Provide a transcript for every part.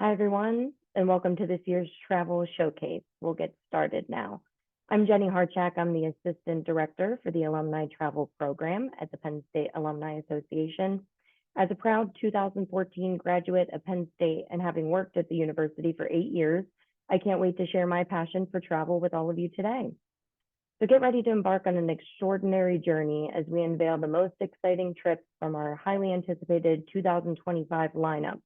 Hi, everyone, and welcome to this year's Travel Showcase. We'll get started now. I'm Jenny Harchak. I'm the Assistant Director for the Alumni Travel Program at the Penn State Alumni Association. As a proud 2014 graduate of Penn State and having worked at the university for 8 years, I can't wait to share my passion for travel with all of you today. So get ready to embark on an extraordinary journey as we unveil the most exciting trips from our highly anticipated 2025 lineup.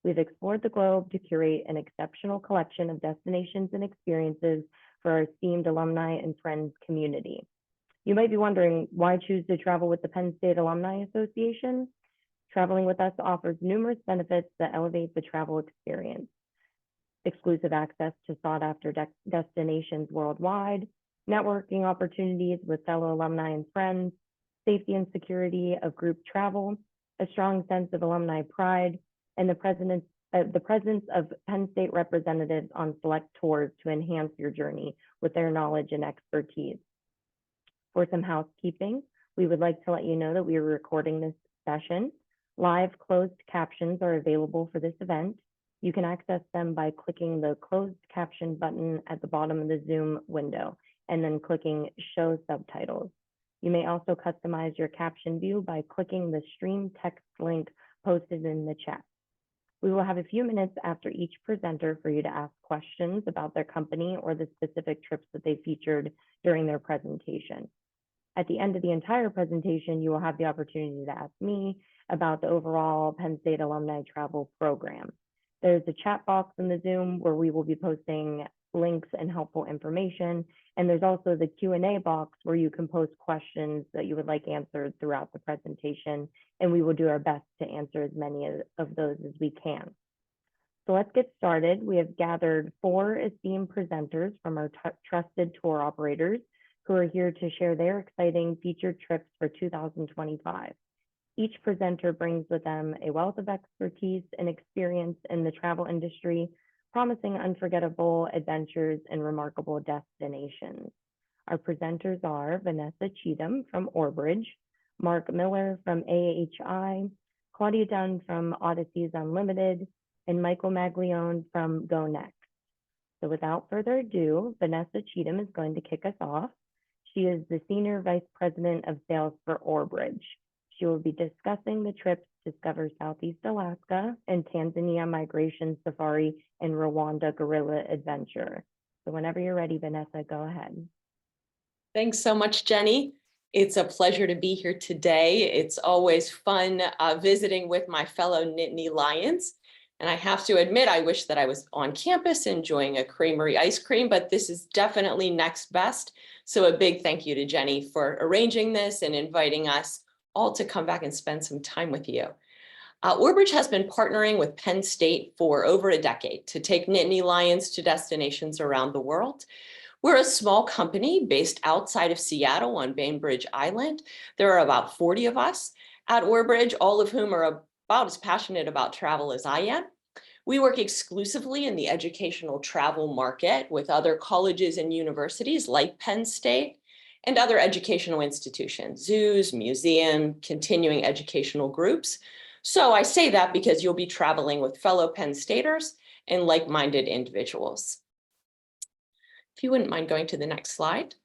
We've explored the globe to curate an exceptional collection of destinations and experiences for our esteemed alumni and friends community. You might be wondering, why choose to travel with the Penn State Alumni Association? Traveling with us offers numerous benefits that elevate the travel experience. Exclusive access to sought-after destinations worldwide, networking opportunities with fellow alumni and friends, safety and security of group travel, a strong sense of alumni pride, and the presence of Penn State representatives on select tours to enhance your journey with their knowledge and expertise. For some housekeeping, we would like to let you know that we are recording this session. Live closed captions are available for this event. You can access them by clicking the closed caption button at the bottom of the Zoom window and then clicking Show Subtitles. You may also customize your caption view by clicking the stream text link posted in the chat. We will have a few minutes after each presenter for you to ask questions about their company or the specific trips that they featured during their presentation. At the end of the entire presentation, you will have the opportunity to ask me about the overall Penn State Alumni Travel Program. There's a chat box in the Zoom where we will be posting links and helpful information. And there's also the Q&A box where you can post questions that you would like answered throughout the presentation, and we will do our best to answer as many of those as we can. So let's get started. We have gathered 4 esteemed presenters from our trusted tour operators who are here to share their exciting featured trips for 2025. Each presenter brings with them a wealth of expertise and experience in the travel industry, promising unforgettable adventures and remarkable destinations. Our presenters are Vanessa Cheatham from Orbridge, Mark Miller from AHI, Claudia Dunn from Odysseys Unlimited, and Michael Maglione from Go Next. So without further ado, Vanessa Cheatham is going to kick us off. She is the Senior Vice President of Sales for Orbridge. She will be discussing the trips Discover Southeast Alaska and Tanzania Migration Safari and Rwanda Gorilla Adventure. So whenever you're ready, Vanessa, go ahead. Thanks so much, Jenny. It's a pleasure to be here today. It's always fun visiting with my fellow Nittany Lions. And I have to admit, I wish that I was on campus enjoying a creamery ice cream, but this is definitely next best. So a big thank you to Jenny for arranging this and inviting us all to come back and spend some time with you. Orbridge has been partnering with Penn State for over a decade to take Nittany Lions to destinations around the world. We're a small company based outside of Seattle on Bainbridge Island. There are about 40 of us at Orbridge, all of whom are about as passionate about travel as I am. We work exclusively in the educational travel market with other colleges and universities like Penn State and other educational institutions, zoos, museums, continuing educational groups. So I say that because you'll be traveling with fellow Penn Staters and like-minded individuals. If you wouldn't mind going to the next slide.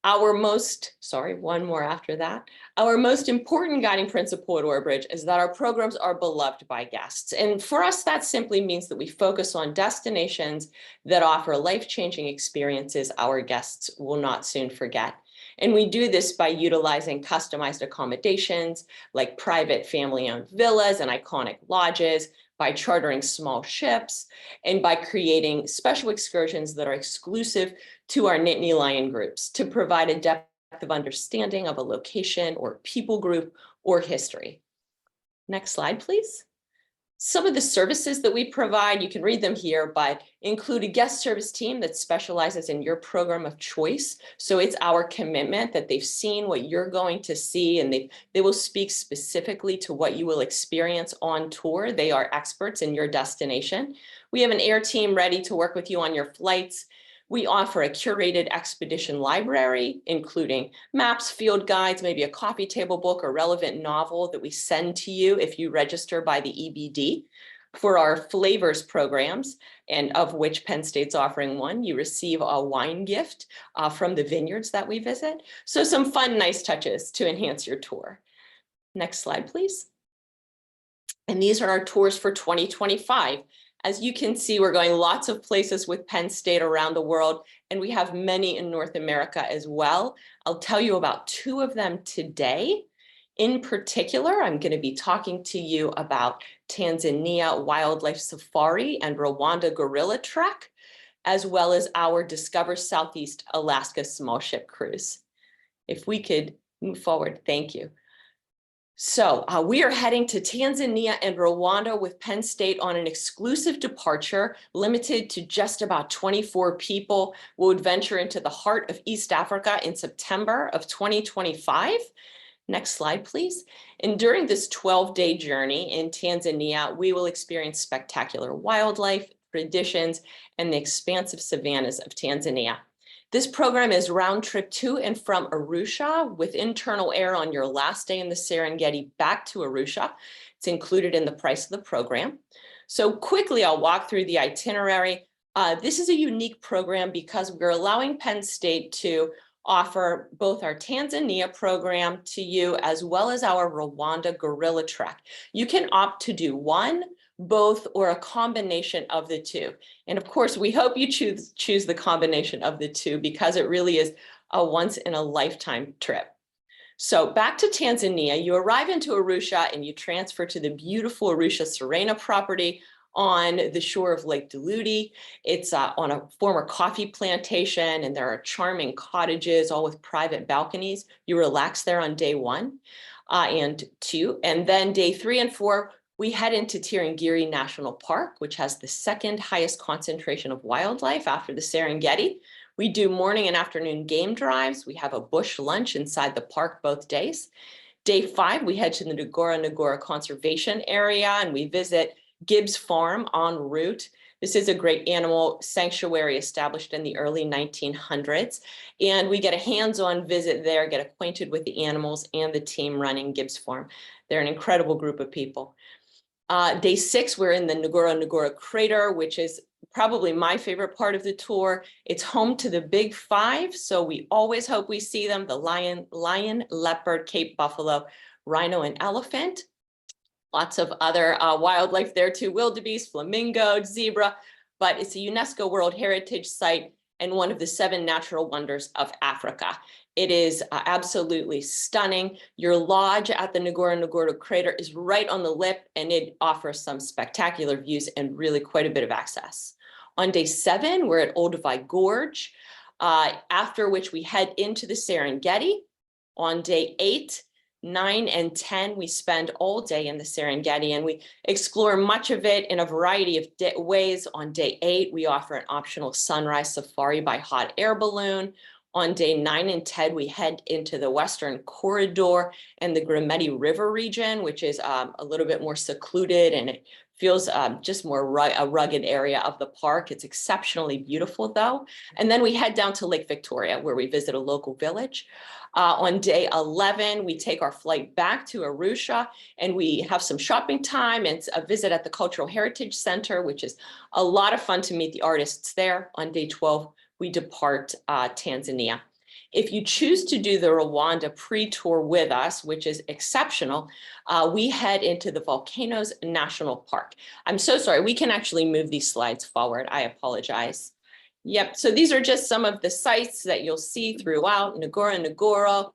Our most important guiding principle at Orbridge is that our programs are beloved by guests. And for us, that simply means that we focus on destinations that offer life-changing experiences our guests will not soon forget. And we do this by utilizing customized accommodations like private family-owned villas and iconic lodges, by chartering small ships, and by creating special excursions that are exclusive to our Nittany Lion groups to provide a depth of understanding of a location or people group or history. Next slide, please. Some of the services that we provide, you can read them here, but include a guest service team that specializes in your program of choice. So it's our commitment that they've seen what you're going to see, and they will speak specifically to what you will experience on tour. They are experts in your destination. We have an air team ready to work with you on your flights. We offer a curated expedition library, including maps, field guides, maybe a coffee table book or relevant novel that we send to you if you register by the EBD. For our flavors programs, and of which Penn State's offering one, you receive a wine gift from the vineyards that we visit. So some fun, nice touches to enhance your tour. Next slide, please. And these are our tours for 2025. As you can see, we're going lots of places with Penn State around the world, and we have many in North America as well. I'll tell you about 2 of them today. In particular, I'm going to be talking to you about Tanzania Wildlife Safari and Rwanda Gorilla Trek, as well as our Discover Southeast Alaska Small Ship Cruise. If we could move forward, thank you. So we are heading to Tanzania and Rwanda with Penn State on an exclusive departure, limited to just about 24 people. We'll adventure into the heart of East Africa in September of 2025. Next slide, please. And during this 12-day journey in Tanzania, we will experience spectacular wildlife, traditions, and the expansive savannas of Tanzania. This program is round trip to and from Arusha with internal air on your last day in the Serengeti back to Arusha. It's included in the price of the program. So quickly, I'll walk through the itinerary. This is a unique program because we're allowing Penn State to offer both our Tanzania program to you as well as our Rwanda Gorilla Trek. You can opt to do one, both, or a combination of the 2. And of course, we hope you choose the combination of the 2 because it really is a once in a lifetime trip. So back to Tanzania, you arrive into Arusha and you transfer to the beautiful Arusha Serena property on the shore of Lake Duluti. It's on a former coffee plantation, and there are charming cottages, all with private balconies. You relax there on day 1 and 2. And then day 3 and 4, we head into Tirangiri National Park, which has the 2nd highest concentration of wildlife after the Serengeti. We do morning and afternoon game drives. We have a bush lunch inside the park both days. Day 5, we head to the Ngora Conservation Area, and we visit Gibbs Farm en route. This is a great animal sanctuary established in the early 1900s. And we get a hands-on visit there, get acquainted with the animals and the team running Gibbs Farm. They're an incredible group of people. Day 6, we're in the Ngora crater, which is probably my favorite part of the tour. It's home to the big 5, so we always hope we see them: the lion, leopard, Cape buffalo, rhino, and elephant. Lots of other wildlife there too: wildebeest, flamingo, zebra, but it's a UNESCO World Heritage Site and one of the 7 natural wonders of Africa. It is absolutely stunning. Your lodge at the Ngora crater is right on the lip, and it offers some spectacular views and really quite a bit of access. On day 7, we're at Olduvai Gorge, after which we head into the Serengeti. On day 8, 9, and 10, we spend all day in the Serengeti, and we explore much of it in a variety of ways. On day 8, we offer an optional sunrise safari by hot air balloon. On day 9 and 10, we head into the Western Corridor and the Grimeti River region, which is a little bit more secluded, and it feels just more a rugged area of the park. It's exceptionally beautiful, though. And then we head down to Lake Victoria, where we visit a local village. On day 11, we take our flight back to Arusha, and we have some shopping time and a visit at the Cultural Heritage Center, which is a lot of fun to meet the artists there. On day 12, we depart Tanzania. If you choose to do the Rwanda pre-tour with us, which is exceptional, we head into the Volcanoes National Park. I'm so sorry, we can actually move these slides forward. I apologize. Yep, so these are just some of the sites that you'll see throughout Ngora,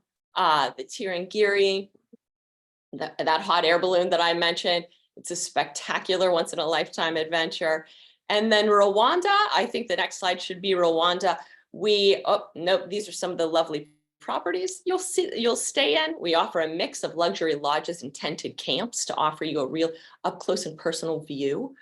the Tirangiri, that hot air balloon that I mentioned. It's a spectacular once-in-a-lifetime adventure. And then Rwanda, I think the next slide should be Rwanda. These are some of the lovely properties you'll stay in. We offer a mix of luxury lodges and tented camps to offer you a real up close and personal view.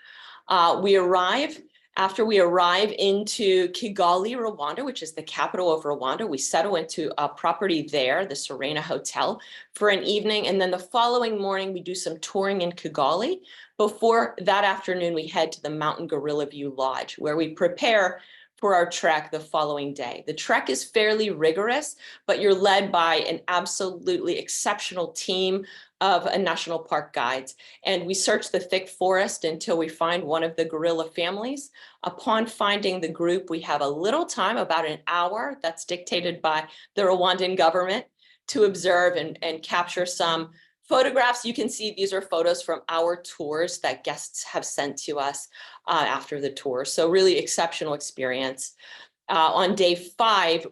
After we arrive into Kigali, Rwanda, which is the capital of Rwanda, we settle into a property there, the Serena Hotel, for an evening. And then the following morning, we do some touring in Kigali. Before that afternoon, we head to the Mountain Gorilla View Lodge, where we prepare for our trek the following day. The trek is fairly rigorous, but you're led by an absolutely exceptional team of national park guides. And we search the thick forest until we find one of the gorilla families. Upon finding the group, we have a little time, about an hour, that's dictated by the Rwandan government, to observe and capture some photographs. You can see these are photos from our tours that guests have sent to us after the tour. So really exceptional experience. On day 5,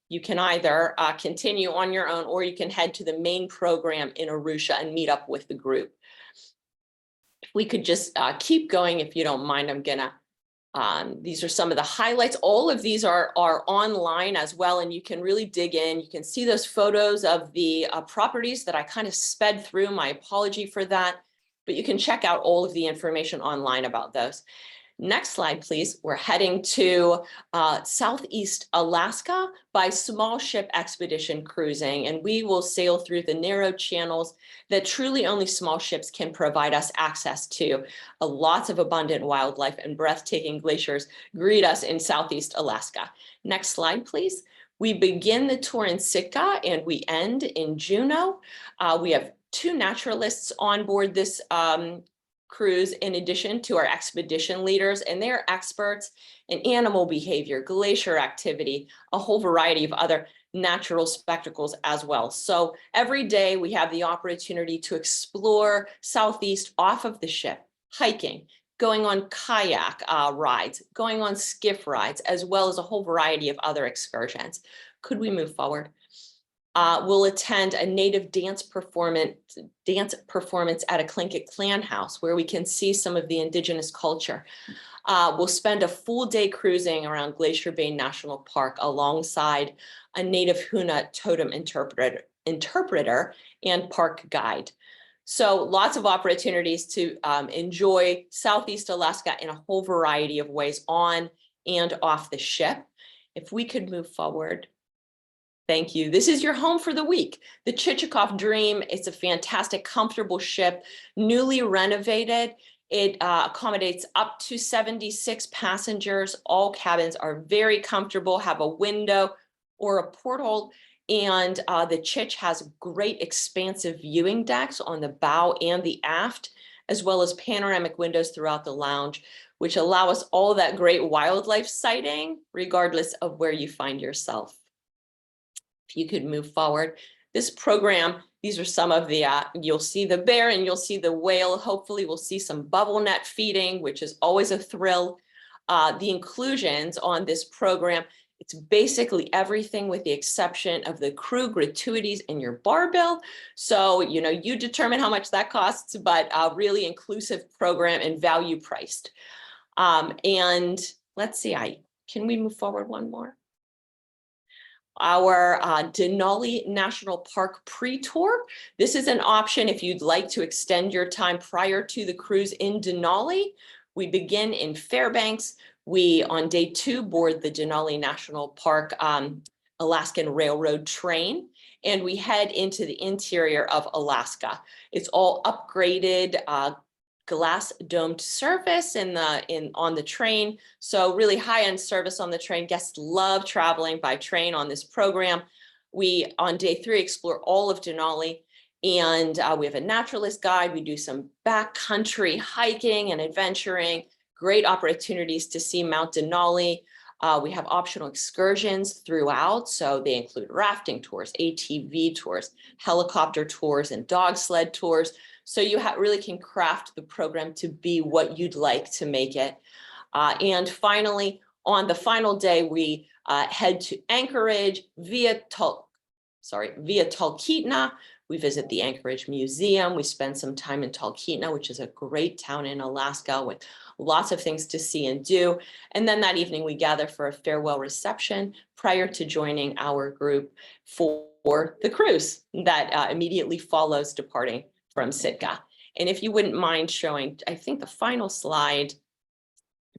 you can either continue on your own, or you can head to the main program in Arusha and meet up with the group. If we could just keep going, if you don't mind, I'm gonna, these are some of the highlights. All of these are online as well, and you can really dig in. You can see those photos of the properties that I kind of sped through. My apology for that, but you can check out all of the information online about those. Next slide, please. We're heading to Southeast Alaska by small ship expedition cruising, and we will sail through the narrow channels that truly only small ships can provide us access to. Lots of abundant wildlife and breathtaking glaciers greet us in Southeast Alaska. Next slide, please. We begin the tour in Sitka and we end in Juneau. We have 2 naturalists on board this cruise, in addition to our expedition leaders, and they're experts in animal behavior, glacier activity, a whole variety of other natural spectacles as well. So every day we have the opportunity to explore Southeast off of the ship, hiking, going on kayak rides, going on skiff rides, as well as a whole variety of other excursions. Could we move forward? We'll attend a native dance performance at a Tlingit clan house, where we can see some of the indigenous culture. We'll spend a full day cruising around Glacier Bay National Park alongside a native Huna totem interpreter and park guide. So lots of opportunities to enjoy Southeast Alaska in a whole variety of ways on and off the ship. If we could move forward. Thank you. This is your home for the week. The Chichikov Dream. It's a fantastic, comfortable ship, newly renovated. It accommodates up to 76 passengers. All cabins are very comfortable, have a window or a porthole, and the Chich has great expansive viewing decks on the bow and the aft, as well as panoramic windows throughout the lounge, which allow us all that great wildlife sighting, regardless of where you find yourself. If you could move forward. This program, these are some of the, you'll see the bear and you'll see the whale. Hopefully we'll see some bubble net feeding, which is always a thrill. The inclusions on this program, it's basically everything with the exception of the crew gratuities in your bar bill. So, you know, you determine how much that costs, but a really inclusive program and value priced. And let's see, can we move forward one more? Our Denali National Park pre-tour. This is an option if you'd like to extend your time prior to the cruise in Denali. We begin in Fairbanks. We, on day 2, board the Denali National Park Alaskan Railroad train, and we head into the interior of Alaska. It's all upgraded glass domed surface on the train. So really high-end service on the train. Guests love traveling by train on this program. We, on day 3, explore all of Denali, and we have a naturalist guide. We do some backcountry hiking and adventuring, great opportunities to see Mount Denali. We have optional excursions throughout. So they include rafting tours, ATV tours, helicopter tours, and dog sled tours. So you really can craft the program to be what you'd like to make it. And finally, on the final day, we head to Anchorage via Talkeetna. We visit the Anchorage Museum. We spend some time in Talkeetna, which is a great town in Alaska with lots of things to see and do. And then that evening, we gather for a farewell reception prior to joining our group for the cruise that immediately follows departing from Sitka. And if you wouldn't mind showing, I think the final slide,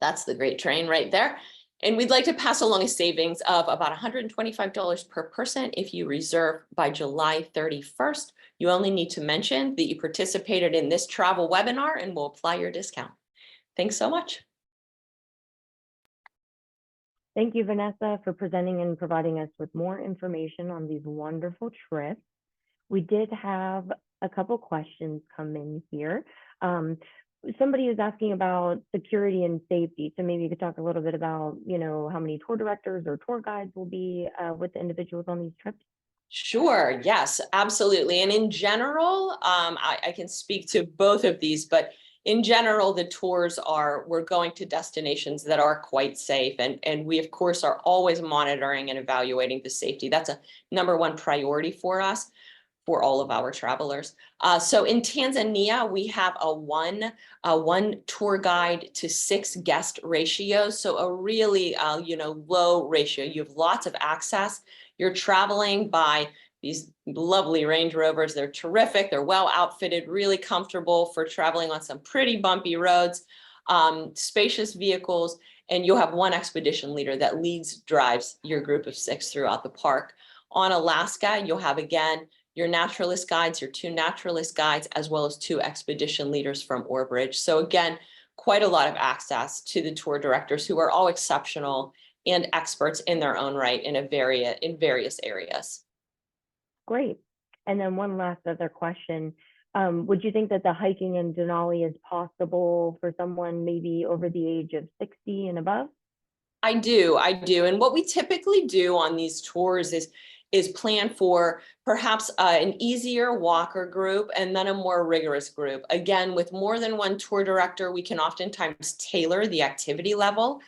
that's the great train right there. And we'd like to pass along a savings of about $125 per person if you reserve by July 31st. You only need to mention that you participated in this travel webinar and we'll apply your discount. Thanks so much. Thank you, Vanessa, for presenting and providing us with more information on these wonderful trips. We did have a couple questions come in here. Somebody is asking about security and safety. So maybe you could talk a little bit about, how many tour directors or tour guides will be with the individuals on these trips. Sure. Yes, absolutely. And in general, I can speak to both of these, but in general, the tours we're going to destinations that are quite safe. And we, of course, are always monitoring and evaluating the safety. That's a number one priority for us, for all of our travelers. So in Tanzania, we have a one tour guide to 6 guest ratio. So a really, low ratio. You have lots of access. You're traveling by these lovely Range Rovers. They're terrific. They're well outfitted, really comfortable for traveling on some pretty bumpy roads, spacious vehicles, and you'll have one expedition leader that drives your group of 6 throughout the park. On Alaska, you'll have, again, your naturalist guides, your 2 naturalist guides, as well as 2 expedition leaders from Orbridge. So again, quite a lot of access to the tour directors, who are all exceptional and experts in their own right in various areas. Great. And then one last other question. Would you think that the hiking in Denali is possible for someone maybe over the age of 60 and above? I do. And what we typically do on these tours is plan for perhaps an easier walker group and then a more rigorous group. Again, with more than one tour director, we can oftentimes tailor the activity level.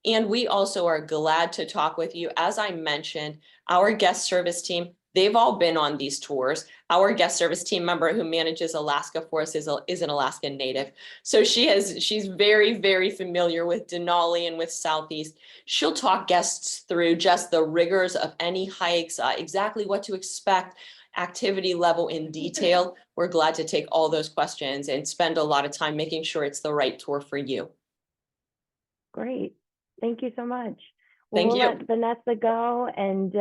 And we also are glad to talk with you. As I mentioned, our guest service team, they've all been on these tours. Our guest service team member who manages Alaska for us is an Alaskan native. So she's very, very familiar with Denali and with Southeast. She'll talk guests through just the rigors of any hikes, exactly what to expect, activity level in detail. We're glad to take all those questions and spend a lot of time making sure it's the right tour for you. Great. Thank you so much. Well, Thank we'll you. let Vanessa go. And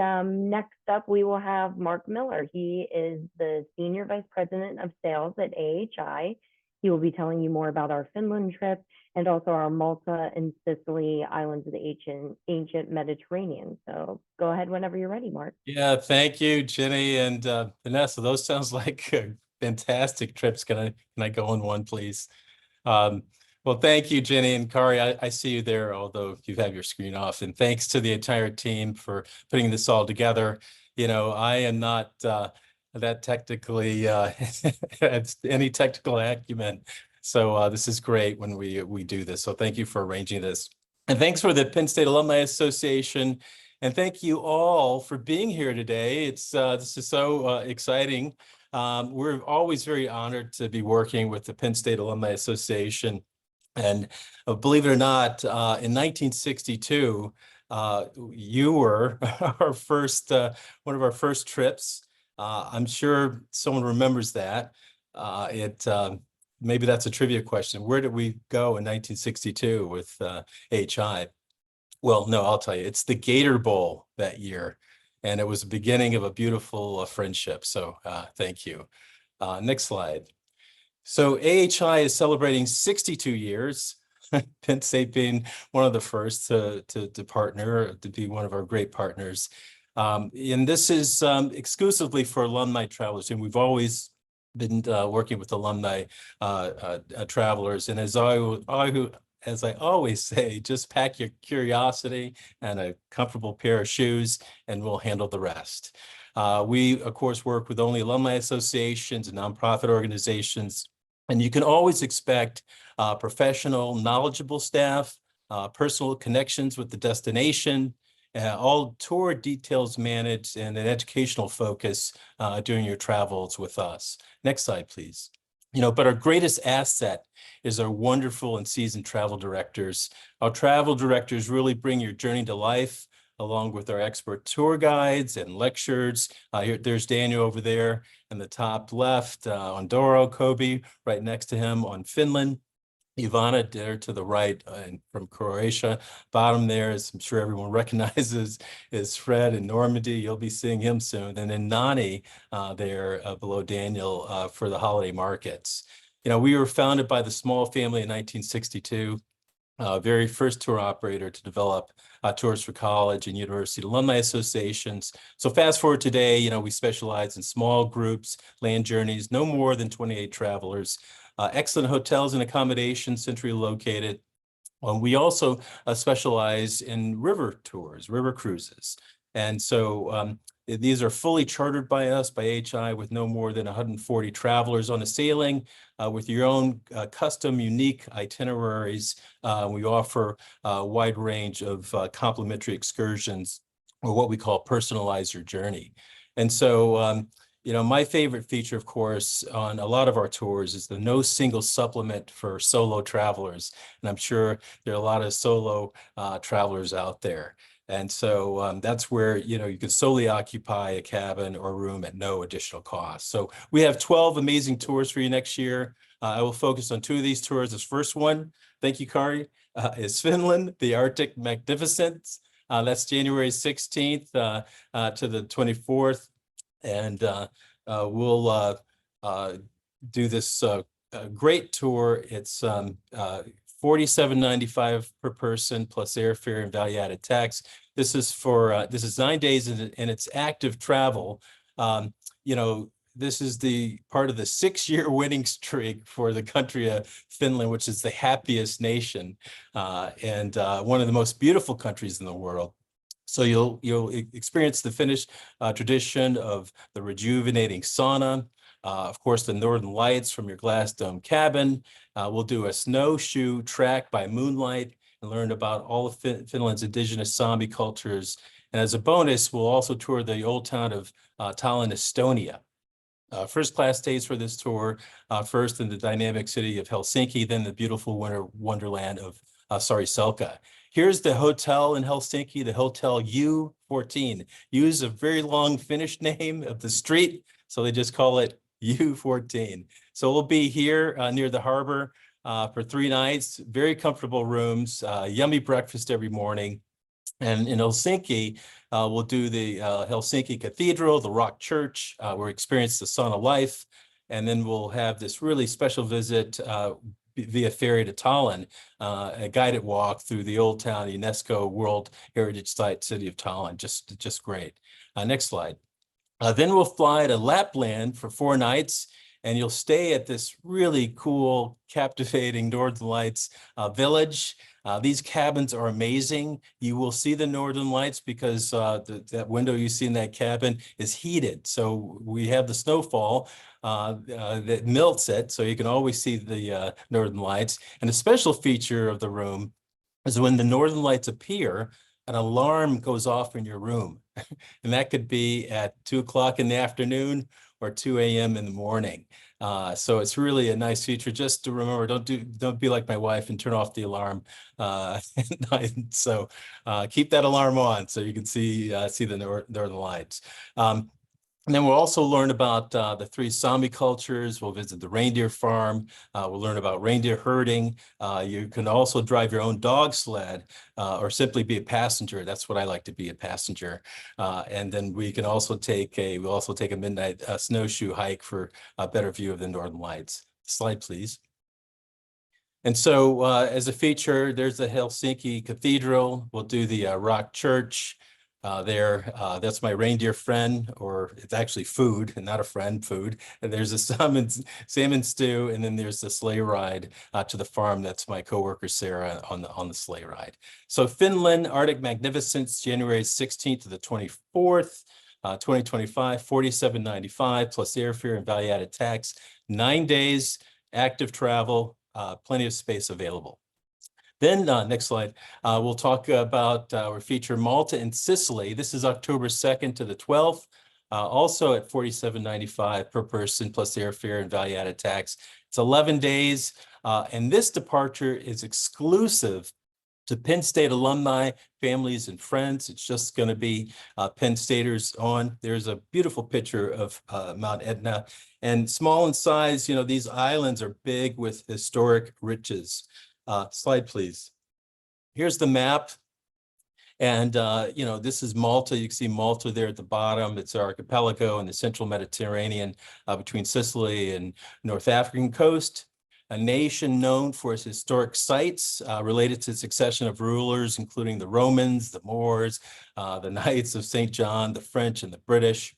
next up, we will have Mark Miller. He is the Senior Vice President of Sales at AHI. He will be telling you more about our Finland trip and also our Malta and Sicily islands of the ancient Mediterranean. So go ahead whenever you're ready, Mark. Yeah, thank you, Jenny and Vanessa. Those sounds like fantastic trips. Can I go on one, please? Well, thank you, Jenny and Kari. I see you there, although you have your screen off. And thanks to the entire team for putting this all together. I am not that technically any technical acumen. So this is great when we do this. So thank you for arranging this. And thanks for the Penn State Alumni Association. And thank you all for being here today. This is so exciting. We're always very honored to be working with the Penn State Alumni Association. And believe it or not, in 1962, you were our first, one of our first trips. I'm sure someone remembers that. Maybe that's a trivia question. Where did we go in 1962 with HI? Well, no, I'll tell you. It's the Gator Bowl that year, and it was the beginning of a beautiful friendship. So thank you. Next slide. So AHI is celebrating 62 years, Penn State being one of the first to partner, to be one of our great partners. And this is exclusively for alumni travelers, and we've always been working with alumni travelers. And as I always say, just pack your curiosity and a comfortable pair of shoes, and we'll handle the rest. We, of course, work with only alumni associations and nonprofit organizations. And you can always expect professional, knowledgeable staff, personal connections with the destination, all tour details managed, and an educational focus during your travels with us. Next slide, please. But our greatest asset is our wonderful and seasoned travel directors. Our travel directors really bring your journey to life, along with our expert tour guides and lecturers. There's Daniel over there in the top left, on Doro, Kobe, right next to him on Finland. Ivana there to the right and from Croatia. Bottom there, as I'm sure everyone recognizes, is Fred in Normandy. You'll be seeing him soon. And then Nani there below Daniel for the holiday markets. We were founded by the small family in 1962. very first tour operator to develop tours for college and university alumni associations. So fast forward today, you know, we specialize in small groups, land journeys, no more than 28 travelers, excellent hotels and accommodations, centrally located. We also specialize in river tours, river cruises. And so these are fully chartered by us, by HI, with no more than 140 travelers on a sailing with your own custom, unique itineraries. We offer a wide range of complimentary excursions, or what we call personalize your journey. And so you know, my favorite feature, of course, on a lot of our tours is the no single supplement for solo travelers. And I'm sure there are a lot of solo travelers out there. And so that's where, you know, you can solely occupy a cabin or room at no additional cost. So we have 12 amazing tours for you next year. I will focus on 2 of these tours. This first one, thank you, Kari, is Finland, the Arctic Magnificence. That's January 16th to the 24th. And we'll do this great tour. It's $47.95 per person plus airfare and value-added tax. This is for this is 9 days and it's active travel. You know, this is the part of the 6-year winning streak for the country of Finland, which is the happiest nation and one of the most beautiful countries in the world. So you'll experience the Finnish tradition of the rejuvenating sauna, of course, the Northern Lights from your glass dome cabin. We'll do a snowshoe track by moonlight and learn about all of Finland's indigenous Sami cultures. And as a bonus, we'll also tour the old town of Tallinn, Estonia. First class stays for this tour, first in the dynamic city of Helsinki, then the beautiful winter wonderland of Sariselka. Here's the hotel in Helsinki, the Hotel U14. U is a very long Finnish name of the street, so they just call it U14. So we'll be here near the harbor for 3 nights, very comfortable rooms, yummy breakfast every morning. And in Helsinki, we'll do the Helsinki Cathedral, the Rock Church, we'll experience the sauna life, and then we'll have this really special visit via ferry to Tallinn, a guided walk through the Old Town UNESCO World Heritage Site, City of Tallinn, just great. Next slide. Then we'll fly to Lapland for 4 nights, and you'll stay at this really cool, captivating Northern Lights village. These cabins are amazing. You will see the Northern Lights because that window you see in that cabin is heated. So we have the snowfall that melts it, so you can always see the Northern Lights. And a special feature of the room is when the Northern Lights appear, an alarm goes off in your room. And that could be at 2 o'clock in the afternoon or 2 a.m. in the morning. So it's really a nice feature. Just to remember, don't be like my wife and turn off the alarm at night. So keep that alarm on so you can see the Northern Lights. And then we'll also learn about the 3 Sami cultures. We'll visit the reindeer farm. We'll learn about reindeer herding. You can also drive your own dog sled or simply be a passenger. That's what I like to be, a passenger. And then we can also we'll also take a midnight snowshoe hike for a better view of the Northern Lights. Slide, please. And so as a feature, there's the Helsinki Cathedral. We'll do the Rock Church. That's my reindeer friend, or it's actually food and not a friend, food. And there's a salmon stew, and then there's the sleigh ride to the farm. That's my coworker Sarah on the sleigh ride. So Finland, Arctic Magnificence, January 16th to the 24th, 2025, $47.95 plus airfare and value-added tax. 9 days, active travel, plenty of space available. Then next slide, we'll talk about our feature Malta and Sicily. This is October 2nd to the 12th, also at $47.95 per person plus airfare and value-added tax. It's 11 days, and this departure is exclusive to Penn State alumni, families, and friends. It's just going to be Penn Staters on. There's a beautiful picture of Mount Etna, and small in size. You know, these islands are big with historic riches. Slide, please. Here's the map. And, you know, this is Malta. You can see Malta there at the bottom. It's an archipelago in the central Mediterranean between Sicily and North African coast. a nation known for its historic sites related to the succession of rulers, including the Romans, the Moors, the Knights of St. John, the French, and the British,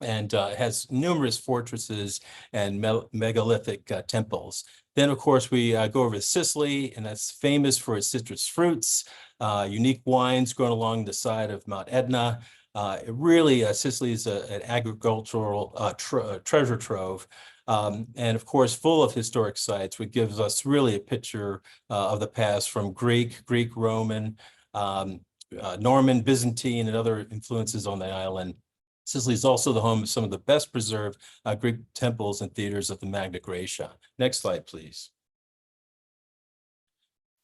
and has numerous fortresses and megalithic temples. Then, of course, we go over to Sicily, and that's famous for its citrus fruits, unique wines grown along the side of Mount Etna. Sicily is an agricultural treasure trove. And of course, full of historic sites, which gives us really a picture of the past from Greek, Roman, Norman, Byzantine, and other influences on the island. Sicily is also the home of some of the best preserved Greek temples and theaters of the Magna Graecia. Next slide, please.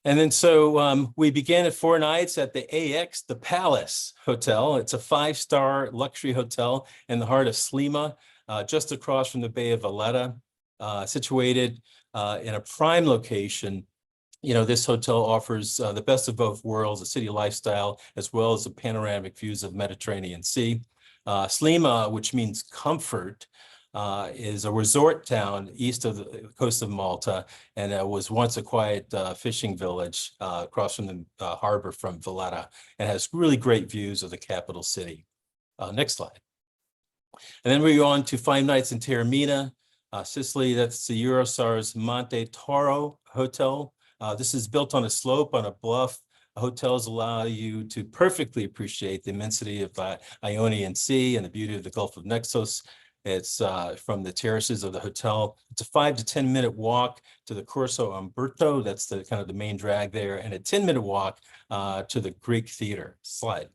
And then so we began at 4 nights at the AX, the Palace Hotel. It's a 5-star luxury hotel in the heart of Slima, just across from the Bay of Valletta, situated in a prime location. You know, this hotel offers the best of both worlds, a city lifestyle, as well as the panoramic views of Mediterranean Sea. Slima, which means comfort, is a resort town east of the coast of Malta, and it was once a quiet fishing village across from the harbor from Valletta, and has really great views of the capital city. Next slide. And then we go on to 5 nights in Taormina, Sicily. That's the Eurostar's Monte Toro Hotel. This is built on a slope, on a bluff. Hotels allow you to perfectly appreciate the immensity of the Ionian Sea and the beauty of the Gulf of Naxos. It's from the terraces of the hotel. It's a 5 to 10 minute walk to the Corso Umberto. That's the kind of the main drag there, and a 10-minute walk to the Greek theater. Slide.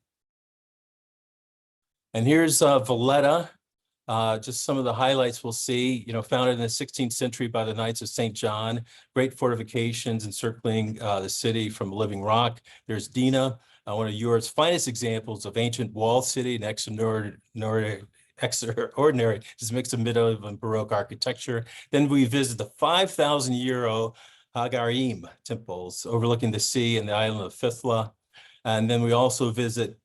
And here's Valletta. Just some of the highlights we'll see, you know, founded in the 16th century by the Knights of St. John, great fortifications encircling the city from living rock. There's Dina, one of Europe's finest examples of ancient walled city, an extraordinary, just mix of medieval and Baroque architecture. Then we visit the 5,000-year-old Hagarim temples overlooking the sea and the island of Fithla. And then we also visit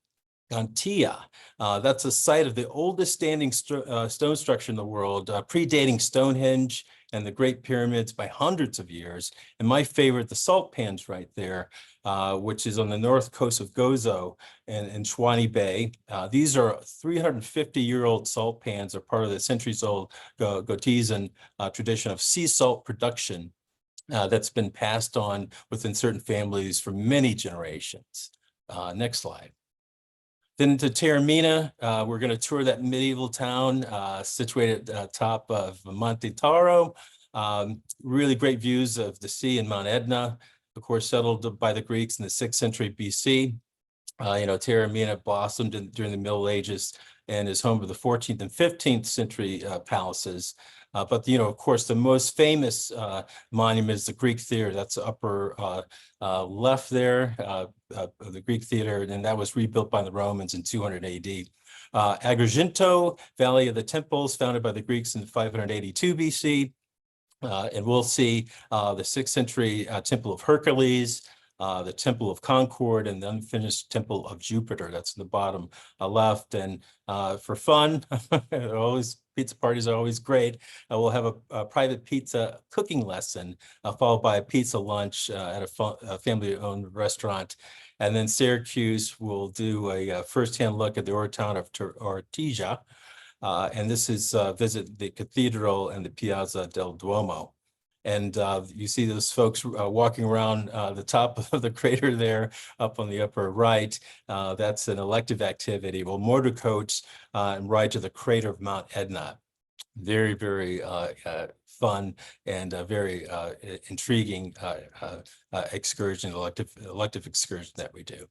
Gantia. That's a site of the oldest standing stone structure in the world, predating Stonehenge and the Great Pyramids by hundreds of years. And my favorite, the salt pans right there, which is on the north coast of Gozo in Schwani Bay. These are 350-year-old salt pans, are part of the centuries-old Gotizan tradition of sea salt production that's been passed on within certain families for many generations. Next slide. Then to Taormina, we're going to tour that medieval town situated at the top of Monte Toro. Really great views of the sea and Mount Etna, of course, settled by the Greeks in the 6th century BC. You know, Taormina blossomed during the Middle Ages and is home to the 14th and 15th century palaces. But, you know, of course, the most famous monument is the Greek theater. That's the upper left there, of the Greek theater, and that was rebuilt by the Romans in 200 AD. Agrigento, Valley of the Temples, founded by the Greeks in 582 BC. And we'll see the 6th century Temple of Hercules, the Temple of Concord, and the unfinished Temple of Jupiter. That's in the bottom left. And for fun, pizza parties are always great. We'll have a private pizza cooking lesson, followed by a pizza lunch at a family-owned restaurant. And then Syracuse will do a firsthand look at the old town of Ortigia. And this is visit the cathedral and the Piazza del Duomo. And you see those folks walking around the top of the crater there up on the upper right. That's an elective activity. We'll motor coach and ride to the crater of Mount Etna. Very, very fun and very intriguing excursion, elective excursion that we do.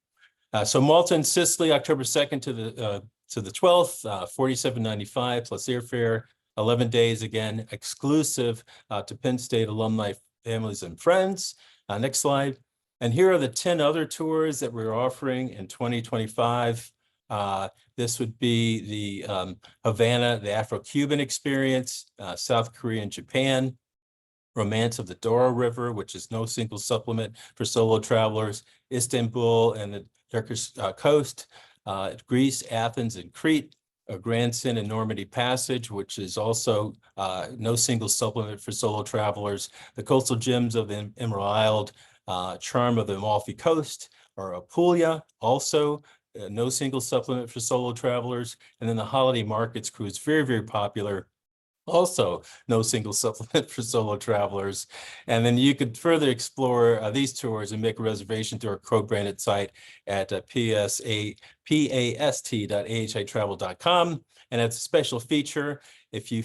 So Malta and Sicily, October 2nd to the 12th, $47.95 plus airfare. 11 days, again, exclusive to Penn State alumni, families, and friends. Next slide. And here are the 10 other tours that we're offering in 2025. This would be the Havana, the Afro-Cuban experience, South Korea and Japan, Romance of the Douro River, which is no single supplement for solo travelers, Istanbul and the Turkish coast, Greece, Athens, and Crete. Grandson and Normandy Passage, which is also no single supplement for solo travelers. The coastal gems of the Emerald Isle, charm of the Amalfi Coast, or Apulia, also no single supplement for solo travelers. And then the Holiday Markets cruise, very, very popular. Also, no single supplement for solo travelers. And then you could further explore these tours and make a reservation through our co-branded site at past.ahitravel.com. And it's a special feature. If you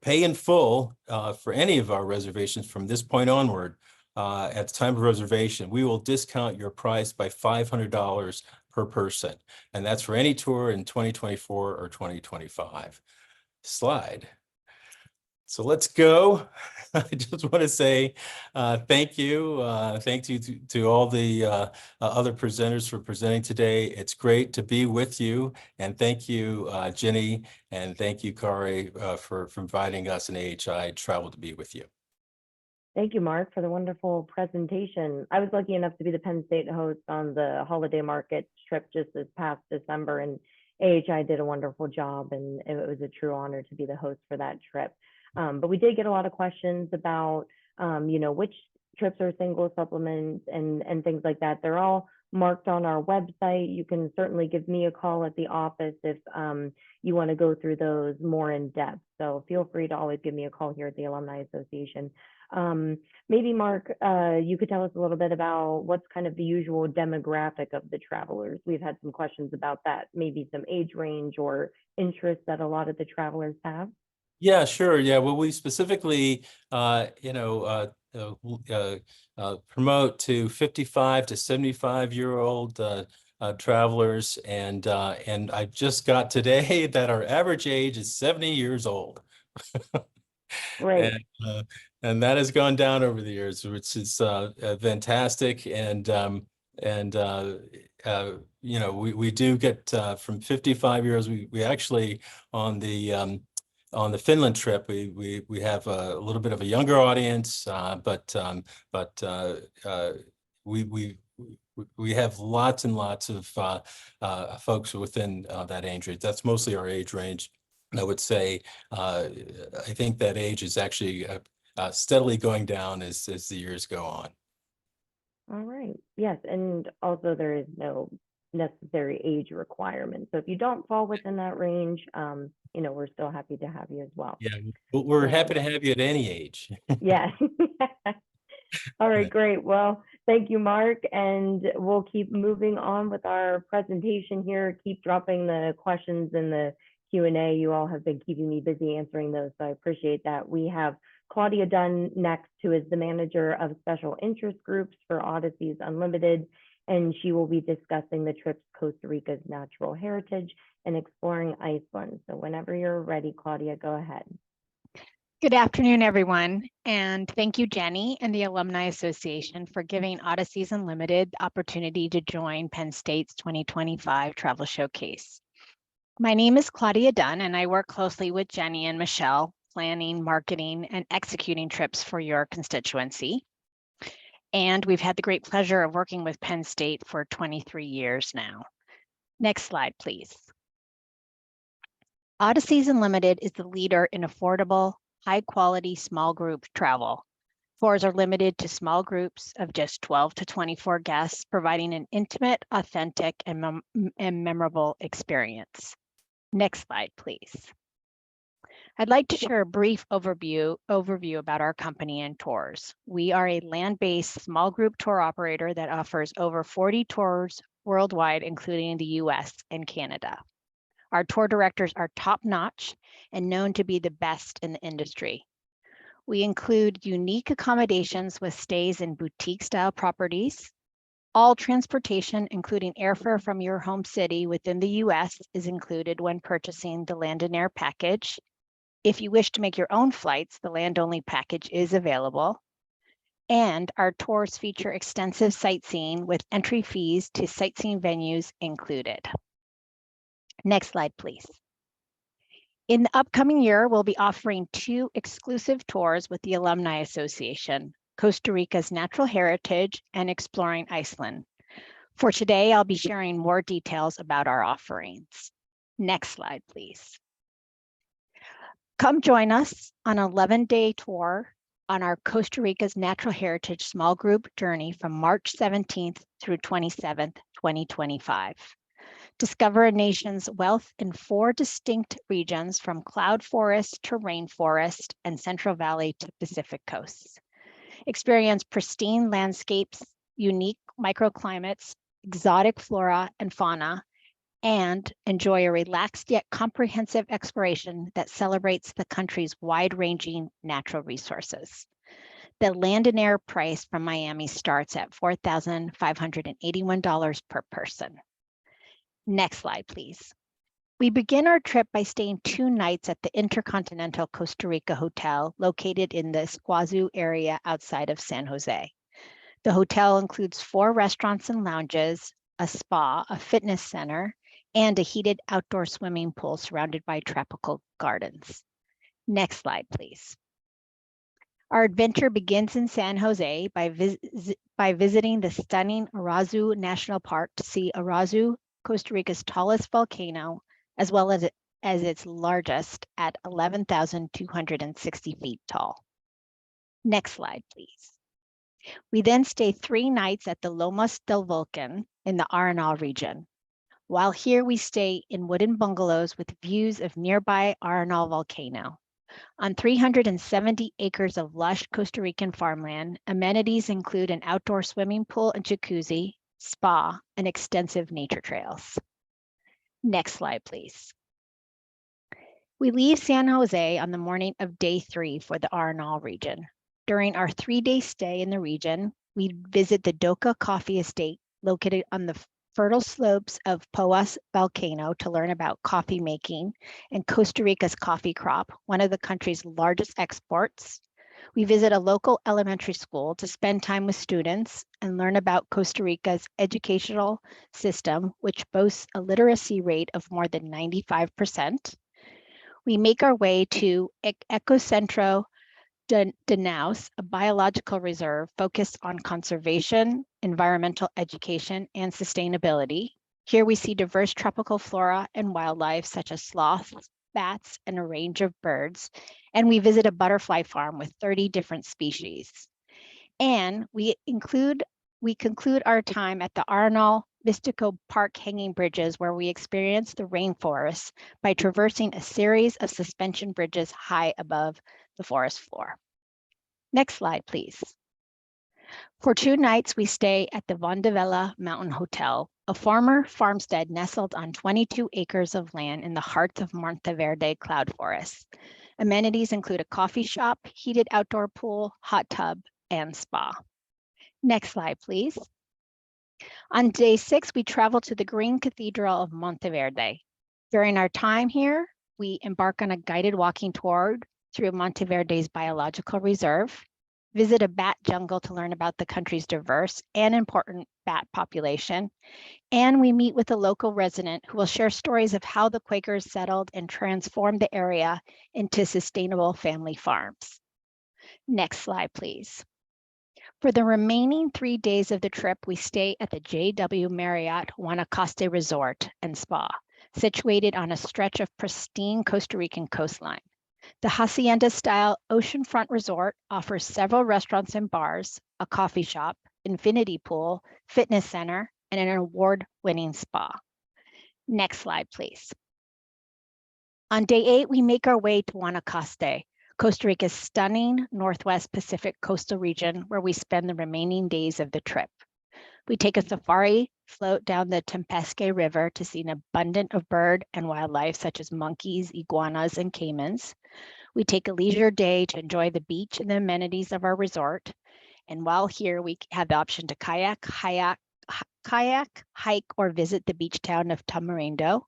pay in full for any of our reservations from this point onward, at the time of reservation, we will discount your price by $500 per person. And that's for any tour in 2024 or 2025. Slide. So let's go. I just want to say thank you. Thank you to all the other presenters for presenting today. It's great to be with you. And thank you, Jenny, and thank you, Kari, for inviting us in AHI Travel to be with you. Thank you, Mark, for the wonderful presentation. I was lucky enough to be the Penn State host on the holiday market trip just this past December, and AHI did a wonderful job, and it was a true honor to be the host for that trip. But we did get a lot of questions about, which trips are single supplements and things like that. They're all marked on our website. You can certainly give me a call at the office if you want to go through those more in depth. So feel free to always give me a call here at the Alumni Association. Maybe Mark, you could tell us a little bit about what's kind of the usual demographic of the travelers. We've had some questions about that, maybe some age range or interests that a lot of the travelers have. Yeah, sure. Yeah, well, we specifically, promote to 55 to 75-year-old travelers, and I just got today that our average age is 70 years old. Right. And that has gone down over the years, which is fantastic. And we do get from 55 years. We actually on the Finland trip, we have a little bit of a younger audience, but we have lots and lots of folks within that age range. That's mostly our age range. I would say I think that age is actually steadily going down as the years go on. All right. Yes, and also there is no necessary age requirement. So if you don't fall within that range, we're still happy to have you as well. Yeah, but we're happy to have you at any age. Yeah. All right, great. Well, thank you, Mark. And we'll keep moving on with our presentation here. Keep dropping the questions in the Q&A. You all have been keeping me busy answering those, so I appreciate that. We have Claudia Dunn next, who is the manager of special interest groups for Odysseys Unlimited, and she will be discussing the trip's Costa Rica's natural heritage and exploring Iceland. So whenever you're ready, Claudia, go ahead. Good afternoon, everyone, and thank you, Jenny and the Alumni Association for giving Odysseys Unlimited the opportunity to join Penn State's 2025 Travel Showcase. My name is Claudia Dunn, and I work closely with Jenny and Michelle, planning, marketing, and executing trips for your constituency. And we've had the great pleasure of working with Penn State for 23 years now. Next slide, please. Odysseys Unlimited is the leader in affordable, high-quality small group travel. Tours are limited to small groups of just 12 to 24 guests, providing an intimate, authentic, and memorable experience. Next slide, please. I'd like to share a brief overview about our company and tours. We are a land-based small group tour operator that offers over 40 tours worldwide, including the US and Canada. Our tour directors are top-notch and known to be the best in the industry. We include unique accommodations with stays in boutique-style properties. All transportation, including airfare from your home city within the US, is included when purchasing the Land and Air package. If you wish to make your own flights, the land-only package is available. And our tours feature extensive sightseeing with entry fees to sightseeing venues included. Next slide, please. In the upcoming year, we'll be offering 2 exclusive tours with the Alumni Association, Costa Rica's natural heritage and exploring Iceland. For today, I'll be sharing more details about our offerings. Next slide, please. Come join us on an 11-day tour on our Costa Rica's Natural Heritage Small Group journey from March 17th through 27th, 2025. Discover a nation's wealth in 4 distinct regions from cloud forest to rainforest and Central Valley to Pacific coasts. Experience pristine landscapes, unique microclimates, exotic flora and fauna, and enjoy a relaxed yet comprehensive exploration that celebrates the country's wide-ranging natural resources. The land and air price from Miami starts at $4,581 per person. Next slide, please. We begin our trip by staying 2 nights at the Intercontinental Costa Rica Hotel located in the Esquazu area outside of San Jose. The hotel includes 4 restaurants and lounges, a spa, a fitness center, and a heated outdoor swimming pool surrounded by tropical gardens. Next slide, please. Our adventure begins in San Jose by visiting the stunning Irazu National Park to see Irazu, Costa Rica's tallest volcano, as well as its largest at 11,260 feet tall. Next slide, please. We then stay 3 nights at the Lomas del Volcan in the Arenal region. While here we stay in wooden bungalows with views of nearby Arenal volcano. On 370 acres of lush Costa Rican farmland, amenities include an outdoor swimming pool and jacuzzi, spa, and extensive nature trails. Next slide, please. We leave San Jose on the morning of day 3 for the Arenal region. During our 3-day stay in the region, we visit the Doca Coffee Estate located on the fertile slopes of Poas volcano to learn about coffee making and Costa Rica's coffee crop, one of the country's largest exports. We visit a local elementary school to spend time with students and learn about Costa Rica's educational system, which boasts a literacy rate of more than 95%. We make our way to Ecocentro de Naus, a biological reserve focused on conservation, environmental education, and sustainability. Here we see diverse tropical flora and wildlife such as sloths, bats, and a range of birds. And we visit a butterfly farm with 30 different species. And we conclude our time at the Arenal Mystico Park hanging bridges, where we experience the rainforest by traversing a series of suspension bridges high above the forest floor. Next slide, please. For 2 nights, we stay at the Vondavella Mountain Hotel, a former farmstead nestled on 22 acres of land in the heart of Monteverde cloud forest. Amenities include a coffee shop, heated outdoor pool, hot tub, and spa. Next slide, please. On day 6, we travel to the Green Cathedral of Monteverde. During our time here, we embark on a guided walking tour through Monteverde's biological reserve, visit a bat jungle to learn about the country's diverse and important bat population, and we meet with a local resident who will share stories of how the Quakers settled and transformed the area into sustainable family farms. Next slide, please. For the remaining 3 days of the trip, we stay at the JW Marriott Guanacaste Resort and Spa, situated on a stretch of pristine Costa Rican coastline. The hacienda-style oceanfront resort offers several restaurants and bars, a coffee shop, infinity pool, fitness center, and an award-winning spa. Next slide, please. On day 8, we make our way to Guanacaste, Costa Rica's stunning Northwest Pacific coastal region, where we spend the remaining days of the trip. We take a safari float down the Tempesque River to see an abundance of bird and wildlife such as monkeys, iguanas, and caimans. We take a leisure day to enjoy the beach and the amenities of our resort. And while here, we have the option to kayak, hike, or visit the beach town of Tamarindo.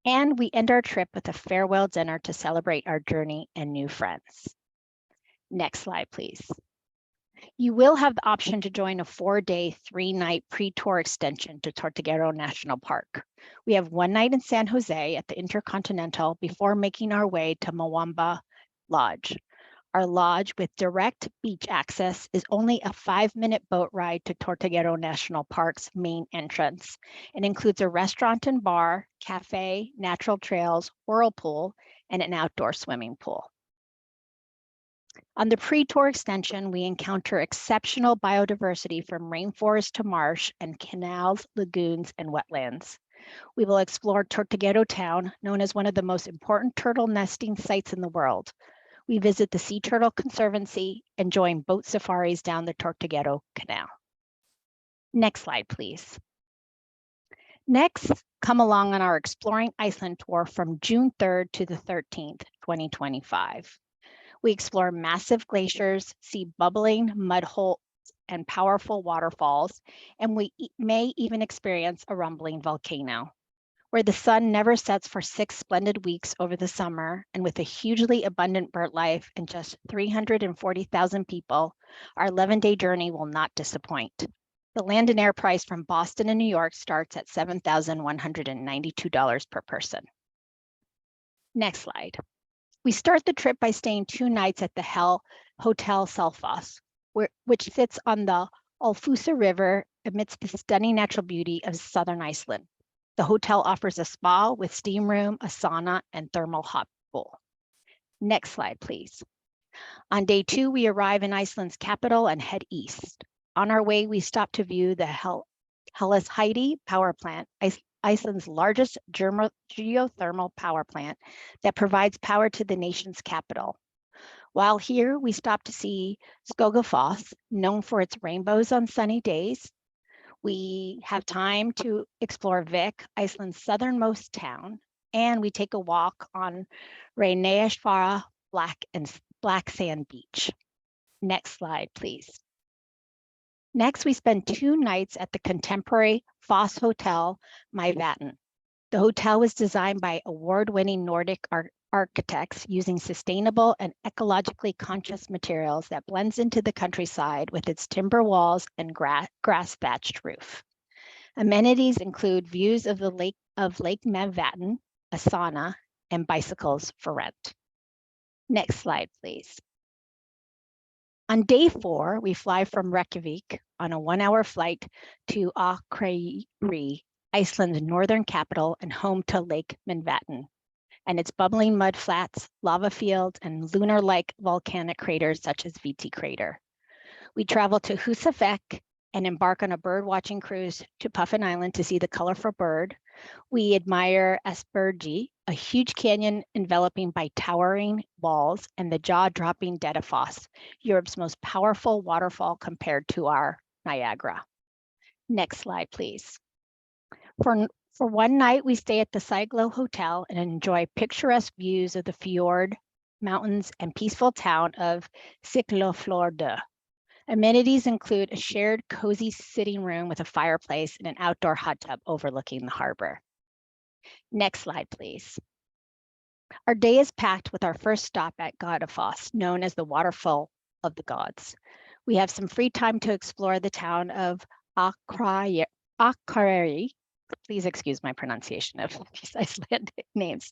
And we end our trip with a farewell dinner to celebrate our journey and new friends. Next slide, please. You will have the option to join a 4-day, 3-night pre-tour extension to Tortuguero National Park. We have 1 night in San Jose at the Intercontinental before making our way to Mwamba Lodge. Our lodge with direct beach access is only a 5-minute boat ride to Tortuguero National Park's main entrance and includes a restaurant and bar, cafe, natural trails, whirlpool, and an outdoor swimming pool. On the pre-tour extension, we encounter exceptional biodiversity from rainforest to marsh and canals, lagoons, and wetlands. We will explore Tortuguero Town, known as one of the most important turtle nesting sites in the world. We visit the Sea Turtle Conservancy and join boat safaris down the Tortuguero Canal. Next slide, please. Next, come along on our Exploring Iceland tour from June 3rd to the 13th, 2025. We explore massive glaciers, see bubbling mud holes and powerful waterfalls, and we may even experience a rumbling volcano. Where the sun never sets for 6 splendid weeks over the summer, and with a hugely abundant bird life and just 340,000 people, our 11-day journey will not disappoint. The land and air price from Boston and New York starts at $7,192 per person. Next slide. We start the trip by staying 2 nights at the Hotel Selfoss, which sits on the Ölfusá River amidst the stunning natural beauty of southern Iceland. The hotel offers a spa with steam room, a sauna, and thermal hot pool. Next slide, please. On day 2, we arrive in Iceland's capital and head east. On our way, we stop to view the Hellisheidi power plant, Iceland's largest geothermal power plant that provides power to the nation's capital. While here, we stop to see Skogafoss, known for its rainbows on sunny days. We have time to explore Vik, Iceland's southernmost town, and we take a walk on Reynisfjara Black Sand Beach. Next slide, please. Next, we spend 2 nights at the contemporary Foss Hotel, Mývatn. The hotel was designed by award-winning Nordic architects using sustainable and ecologically conscious materials that blends into the countryside with its timber walls and grass-thatched roof. Amenities include views of the Lake Mývatn, a sauna, and bicycles for rent. Next slide, please. On day 4, we fly from Reykjavik on a 1-hour flight to Akureyri, Iceland's northern capital and home to Lake Mývatn, and its bubbling mud flats, lava fields, and lunar-like volcanic craters such as Viti Crater. We travel to Húsavík and embark on a bird-watching cruise to Puffin Island to see the colorful bird. We admire Aspergi, a huge canyon enveloping by towering walls, and the jaw-dropping Dettifoss, Europe's most powerful waterfall compared to our Niagara. Next slide, please. For 1 night, we stay at the Siglo Hotel and enjoy picturesque views of the fjord, mountains, and peaceful town of Siglufjörður. Amenities include a shared cozy sitting room with a fireplace and an outdoor hot tub overlooking the harbor. Next slide, please. Our day is packed with our first stop at Godafoss, known as the Waterfall of the Gods. We have some free time to explore the town of Akureyri. Please excuse my pronunciation of these Icelandic names.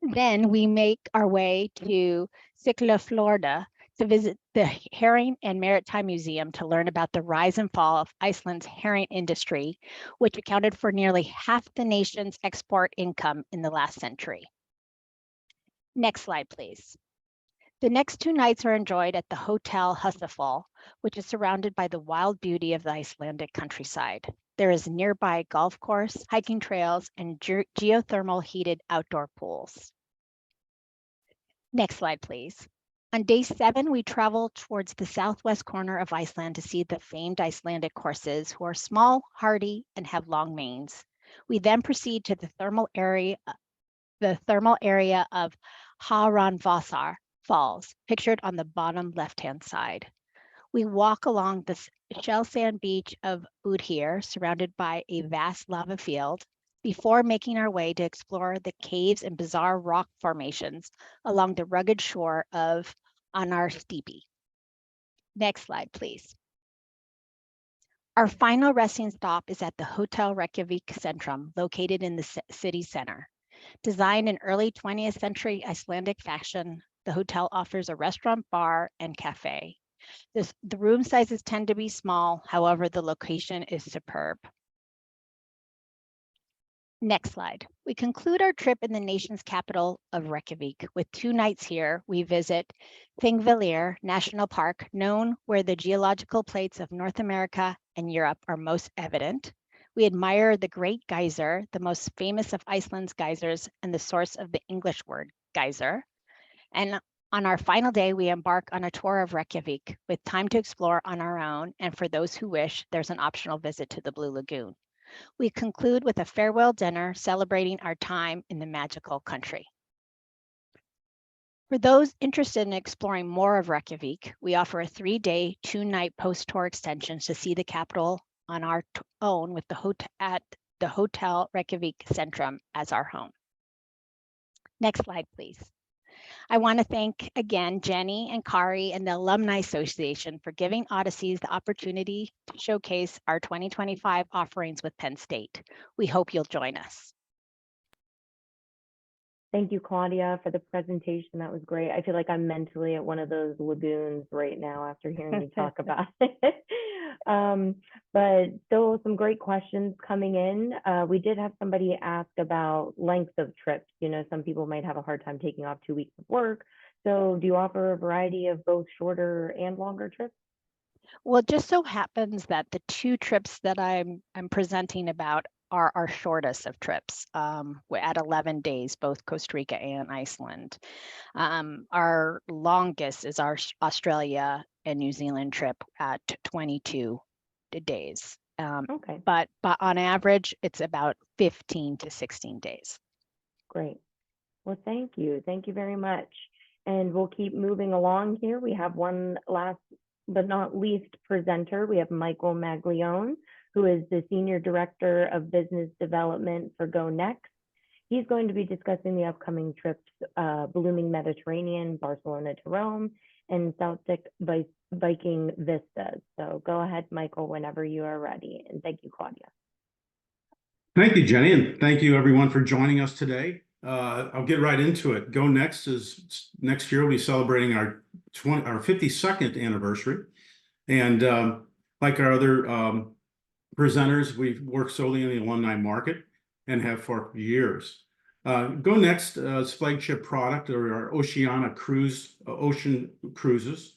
Then we make our way to Siglufjörður to visit the Herring and Maritime Museum to learn about the rise and fall of Iceland's herring industry, which accounted for nearly half the nation's export income in the last century. Next slide, please. The next 2 nights are enjoyed at the Hotel Húsavík, which is surrounded by the wild beauty of the Icelandic countryside. There is a nearby golf course, hiking trails, and geothermal heated outdoor pools. Next slide, please. On day 7, we travel towards the southwest corner of Iceland to see the famed Icelandic horses, who are small, hardy, and have long manes. We then proceed to the thermal area of Hraunfossar Falls, pictured on the bottom left-hand side. We walk along the shell sand beach of Udhir, surrounded by a vast lava field, before making our way to explore the caves and bizarre rock formations along the rugged shore of Anarstipi. Next slide, please. Our final resting stop is at the Hotel Reykjavik Centrum, located in the city center. Designed in early 20th century Icelandic fashion, The hotel offers a restaurant, bar, and cafe. The room sizes tend to be small, however, the location is superb. Next slide. We conclude our trip in the nation's capital of Reykjavik. With 2 nights here, we visit Thingvellir National Park, known where the geological plates of North America and Europe are most evident. We admire the Great Geyser, the most famous of Iceland's geysers and the source of the English word geyser. And on our final day, we embark on a tour of Reykjavik with time to explore on our own. And for those who wish, there's an optional visit to the Blue Lagoon. We conclude with a farewell dinner celebrating our time in the magical country. For those interested in exploring more of Reykjavik, we offer a 3-day, 2-night post-tour extension to see the capital on our own with at the Hotel Reykjavik Centrum as our home. Next slide, please. I want to thank again Jenny and Kari and the Alumni Association for giving Odysseys the opportunity to showcase our 2025 offerings with Penn State. We hope you'll join us. Thank you, Claudia, for the presentation. That was great. I feel like I'm mentally at one of those lagoons right now after hearing you talk about it. But still some great questions coming in. We did have somebody ask about length of trips. You know, some people might have a hard time taking off 2 weeks of work. So do you offer a variety of both shorter and longer trips? Well, it just so happens that the 2 trips that I'm presenting about are our shortest of trips. We're at 11 days, both Costa Rica and Iceland. Our longest is our Australia and New Zealand trip at 22 days. Okay, But on average, it's about 15 to 16 days. great. Well, thank you. Thank you very much. And we'll keep moving along here. We have one last but not least presenter. We have Michael Maglione, who is the Senior Director of Business Development for Go Next. He's going to be discussing the upcoming trips, Blooming Mediterranean, Barcelona to Rome, and Celtic Viking Vistas. So go ahead, Michael, whenever you are ready. And thank you, Claudia. Thank you, Jenny, and thank you everyone for joining us today. I'll get right into it. Go Next is next year we'll be celebrating our 52nd anniversary, and like our other presenters, we've worked solely in the alumni market and have for years. Go Next's flagship product are our Oceana ocean cruises.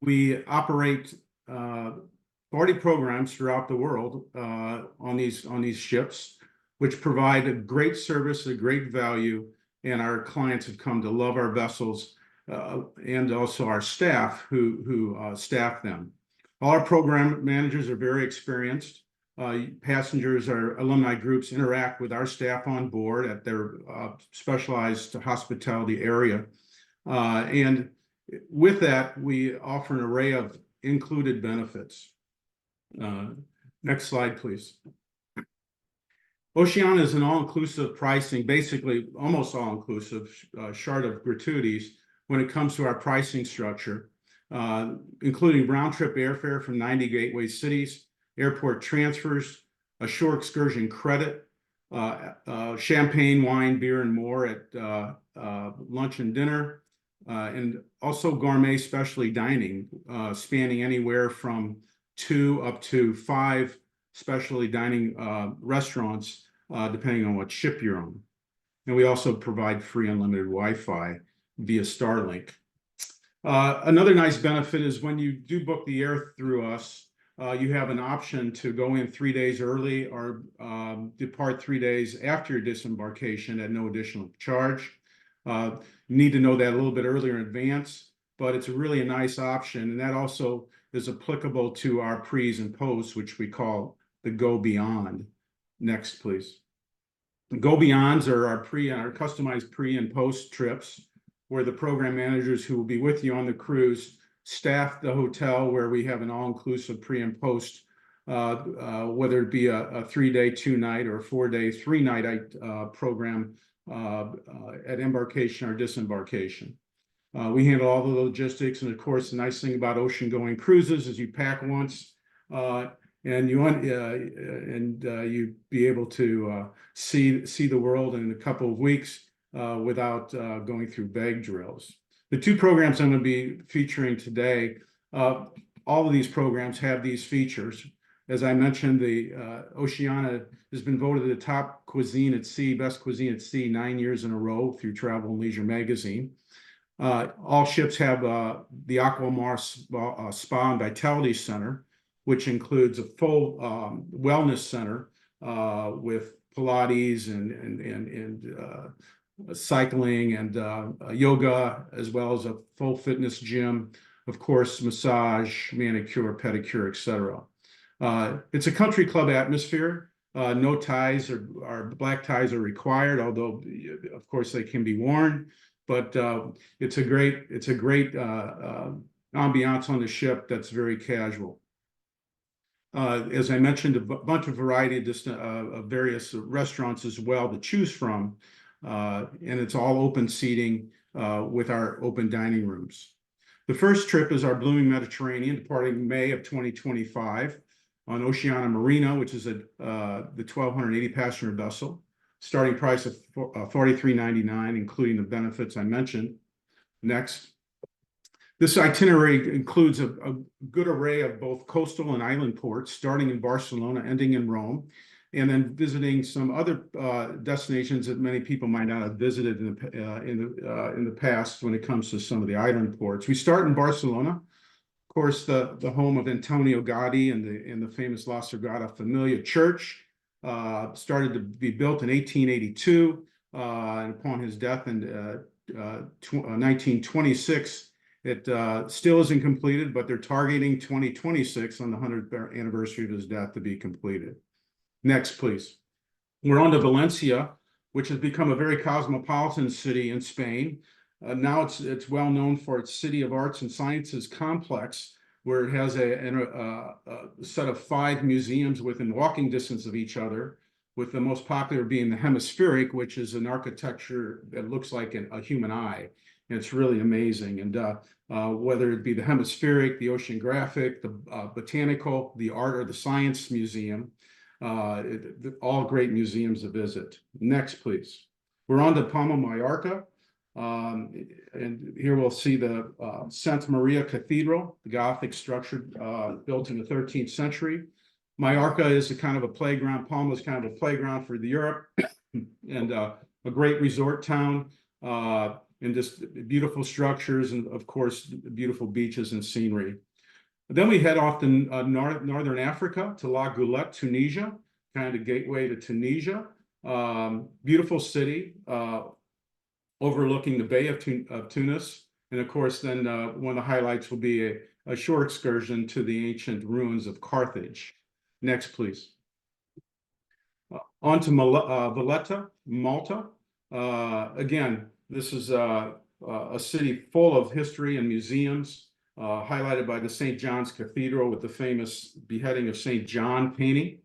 We operate 40 programs throughout the world on these ships, which provide a great service, a great value, and our clients have come to love our vessels and also our staff who staff them. All our program managers are very experienced. Passengers, our alumni groups interact with our staff on board at their specialized hospitality area. And with that, we offer an array of included benefits. Next slide, please. Oceana is an all-inclusive pricing, basically almost all-inclusive, short of gratuities when it comes to our pricing structure, including round-trip airfare from 90 gateway cities, airport transfers, a shore excursion credit, champagne, wine, beer, and more at lunch and dinner, and also gourmet specialty dining, spanning anywhere from 2 up to 5 specialty dining restaurants, depending on what ship you're on. And we also provide free unlimited Wi-Fi via Starlink. Another nice benefit is when you do book the air through us, you have an option to go in 3 days early or depart 3 days after your disembarkation at no additional charge. You need to know that a little bit earlier in advance, but it's really a nice option. And that also is applicable to our pre's and posts, which we call the Go Beyond. Next, please. The Go Beyonds are our customized pre and post trips, where the program managers who will be with you on the cruise staff the hotel where we have an all-inclusive pre and post, whether it be a 3-day, 2-night, or a 4-day, 3-night program at embarkation or disembarkation. We handle all the logistics, and of course, the nice thing about ocean-going cruises is you pack once, and you be able to see the world in a couple of weeks. without going through bag drills. The two programs I'm going to be featuring today, all of these programs have these features. As I mentioned, the Oceania has been voted the top cuisine at sea, best cuisine at sea 9 years in a row through Travel and Leisure magazine. All ships have the Aquamar Spa and Vitality Center, which includes a full wellness center with Pilates and cycling and yoga, as well as a full fitness gym, of course, massage, manicure, pedicure, etc. It's a country club atmosphere. No ties or black ties are required, although of course they can be worn. But it's a great ambiance on the ship that's very casual. As I mentioned, a bunch of variety of various restaurants as well to choose from, and it's all open seating with our open dining rooms. The first trip is our Blooming Mediterranean, departing May of 2025 on Oceania Marina, which is the 1,280 passenger vessel. Starting price of $43.99, including the benefits I mentioned. Next. This itinerary includes a good array of both coastal and island ports, starting in Barcelona, ending in Rome, and then visiting some other destinations that many people might not have visited in the past when it comes to some of the island ports. We start in Barcelona, of course, the home of Antonio Gaudí and the famous La Sagrada Familia Church. Started to be built in 1882, and upon his death in 1926, it still isn't completed, but they're targeting 2026 on the 100th anniversary of his death to be completed. Next, please. We're on to Valencia, which has become a very cosmopolitan city in Spain. Now it's well known for its City of Arts and Sciences complex, where it has a set of 5 museums within walking distance of each other, with the most popular being the Hemispheric, which is an architecture that looks like a human eye. And it's really amazing. And whether it be the Hemispheric, the Oceanographic, the Botanical, the Art or the Science Museum, all great museums to visit. Next, please. We're on to Palma Mallorca. And here we'll see the Santa Maria Cathedral, the Gothic structure built in the 13th century. Mallorca is a kind of a playground. Palma is kind of a playground for Europe, and a great resort town, and just beautiful structures, and of course, beautiful beaches and scenery. Then we head off to northern Africa, to La Goulette, Tunisia, kind of the gateway to Tunisia. Beautiful city, overlooking the Bay of Tunis. And of course, then one of the highlights will be a short excursion to the ancient ruins of Carthage. Next, please. On to Valletta, Malta. Again, this is a city full of history and museums, highlighted by the St. John's Cathedral with the famous beheading of St. John painting,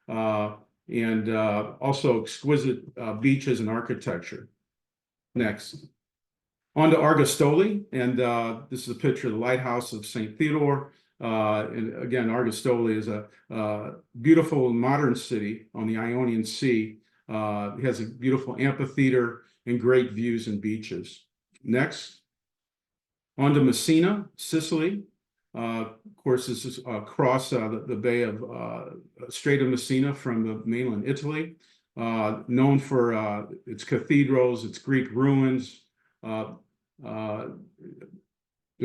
and also exquisite beaches and architecture. Next. On to Argostoli, and this is a picture of the lighthouse of St. Theodore. And again, Argostoli is a beautiful modern city on the Ionian Sea. It has a beautiful amphitheater and great views and beaches. Next. On to Messina, Sicily. Of course, this is across the Bay of Strait of Messina from the mainland Italy. Known for its cathedrals, its Greek ruins, the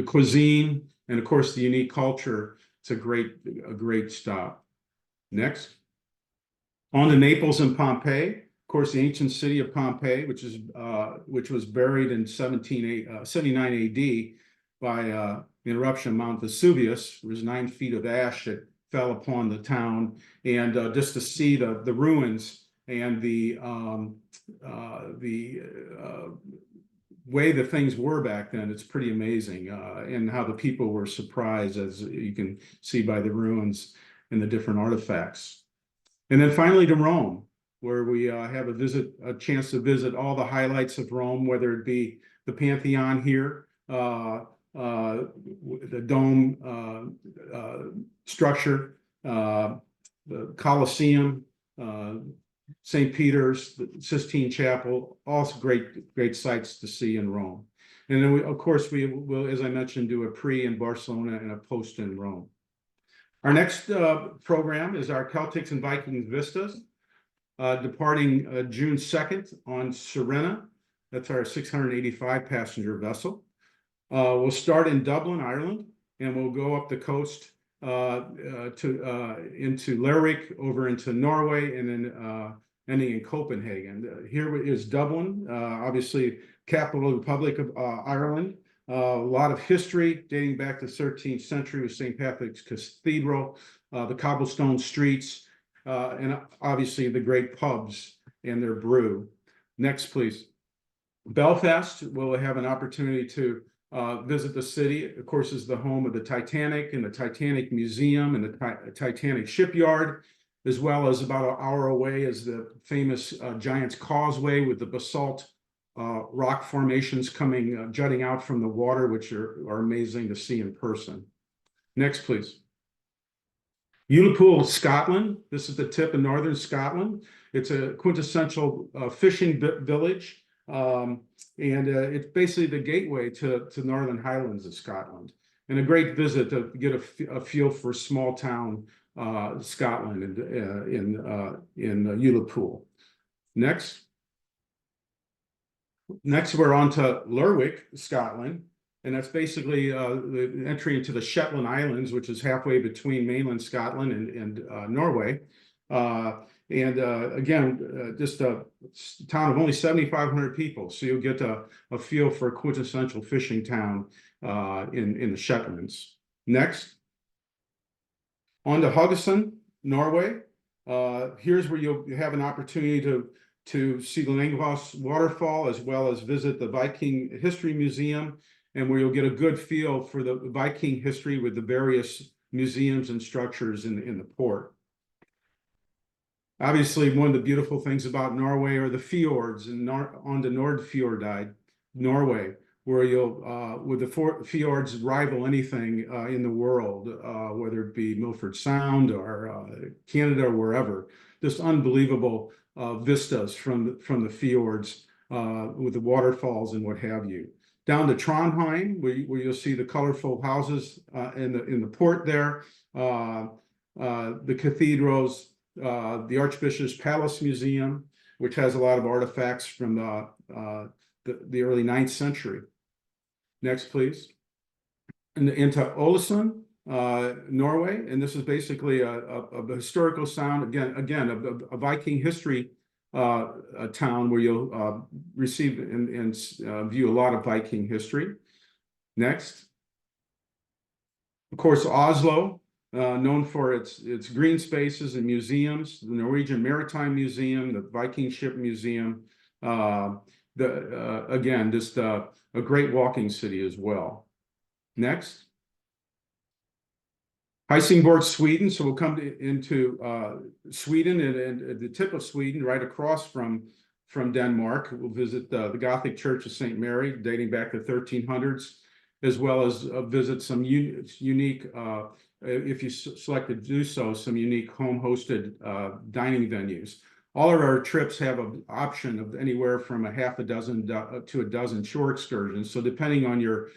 cuisine, and of course the unique culture. It's a great stop. Next. On to Naples and Pompeii. Of course, the ancient city of Pompeii, which was buried in 79 AD by the eruption of Mount Vesuvius. There was 9 feet of ash that fell upon the town, and just to see the ruins and the way the things were back then, it's pretty amazing, and how the people were surprised, as you can see by the ruins and the different artifacts. And then finally to Rome, where we have a chance to visit all the highlights of Rome, whether it be the Pantheon here, the dome structure, the Colosseum, St. Peter's, the Sistine Chapel, also great sites to see in Rome. And then we, of course, we will, as I mentioned, do a pre in Barcelona and a post in Rome. Our next program is our Celtics and Vikings Vistas, departing June 2nd on Serena. That's our 685 passenger vessel. We'll start in Dublin, Ireland, and we'll go up the coast into Lerwick, over into Norway, and then ending in Copenhagen. Here is Dublin, obviously capital of the Republic of Ireland. A lot of history dating back to the 13th century with St. Patrick's Cathedral, the cobblestone streets, and obviously the great pubs and their brew. Next, please. Belfast, we'll have an opportunity to visit the city. Of course, is the home of the Titanic and the Titanic Museum and the Titanic Shipyard, as well as about an hour away is the famous Giant's Causeway with the basalt rock formations coming, jutting out from the water, which are amazing to see in person. Next, please. Ullapool, Scotland. This is the tip of northern Scotland. It's a quintessential fishing village. And it's basically the gateway to Northern Highlands of Scotland, and a great visit to get a feel for small town Scotland and in Ullapool. Next, we're on to Lerwick, Scotland, and that's basically the entry into the Shetland Islands, which is halfway between mainland Scotland and Norway. Again, just a town of only 7,500 people, so you'll get a feel for a quintessential fishing town in the Shetlands. Next, on to Haugesund, Norway. Here's where you'll have an opportunity to see the Langvass waterfall, as well as visit the Viking History Museum, and where you'll get a good feel for the Viking history with the various museums and structures in the port. Obviously, one of the beautiful things about Norway are the fjords, and on to Nordfjordeid, Norway, where you'll, with the fjords rival anything in the world, whether it be Milford Sound or Canada or wherever. Just unbelievable vistas from the fjords with the waterfalls and what have you. Down to Trondheim, where you'll see the colorful houses in the port there, the cathedrals, the Archbishop's Palace Museum, which has a lot of artifacts from the early 9th century. Next, please. And into Ålesund, Norway, and this is basically a historical sound, again a Viking history a town where you'll receive and view a lot of Viking history. Next, of course, Oslo, known for its green spaces and museums, the Norwegian Maritime Museum, the Viking Ship Museum. Again, just a great walking city as well. Next, Helsingborg, Sweden. So we'll come into Sweden, and at the tip of Sweden, right across from Denmark. We'll visit the Gothic Church of St. Mary, dating back to the 1300s, as well as visit some unique, if you select to do so, some unique home-hosted dining venues. All of our trips have an option of anywhere from a half a dozen to a dozen shore excursions. So depending on your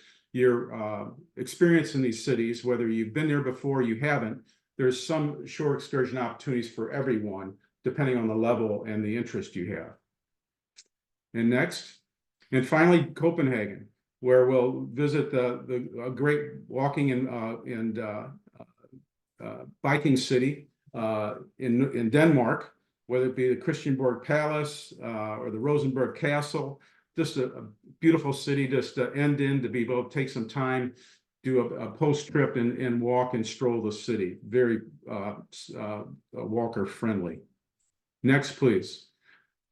experience in these cities, whether you've been there before or you haven't, there's some shore excursion opportunities for everyone, depending on the level and the interest you have. And next, and finally, Copenhagen, where we'll visit the great walking and Viking city in Denmark, whether it be the Christianborg Palace or the Rosenborg Castle. Just a beautiful city just to end in, to be able to take some time, do a post trip and walk and stroll the city. Very walker friendly. Next, please.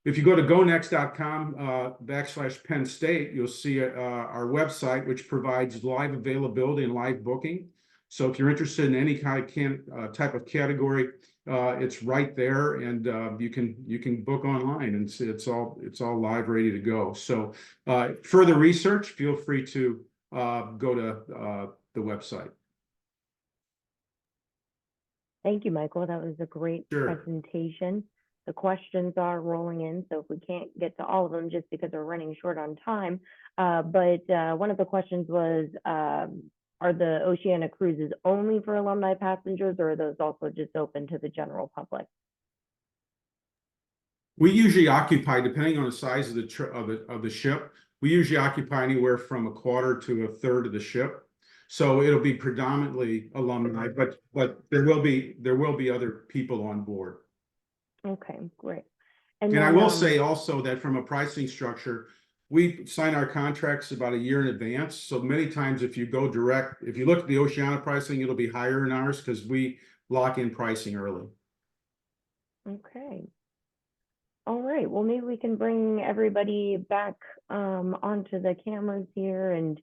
If you go to gonext.com/Penn State, you'll see our website, which provides live availability and live booking. So if you're interested in any kind of type of category, it's right there, and you can book online, and it's all live, ready to go. So further research, feel free to go to the website. Thank you, Michael. That was a great Sure. presentation. the questions are rolling in. So if we can't get to all of them just because we're running short on time, but one of the questions was, are the Oceania cruises only for alumni passengers, or are those also just open to the general public? We usually occupy, depending on the size of the ship, we usually occupy anywhere from a quarter to a third of the ship. So it'll be predominantly alumni, but there will be other people on board. Okay, great. And I will say also that from a pricing structure, we sign our contracts about a year in advance. So many times if you go direct, if you look at the Oceania pricing, it'll be higher than ours because we lock in pricing early. Okay. All right, well, maybe we can bring everybody back onto the cameras here, and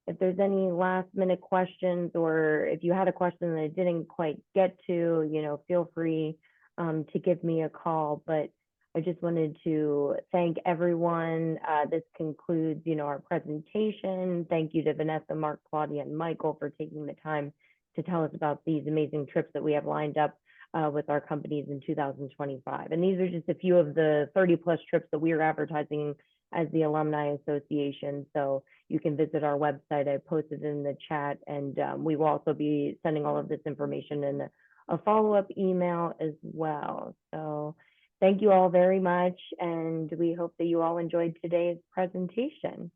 if there's any last minute questions, or if you had a question that I didn't quite get to, you know, feel free to give me a call. But I just wanted to thank everyone. This concludes, you know, our presentation. Thank you to Vanessa, Mark, Claudia, and Michael for taking the time to tell us about these amazing trips that we have lined up with our companies in 2025. And these are just a few of the 30+ trips that we are advertising as the Alumni Association. So you can visit our website. I posted in the chat, and we will also be sending all of this information in a follow-up email as well. So thank you all very much, and we hope that you all enjoyed today's presentation.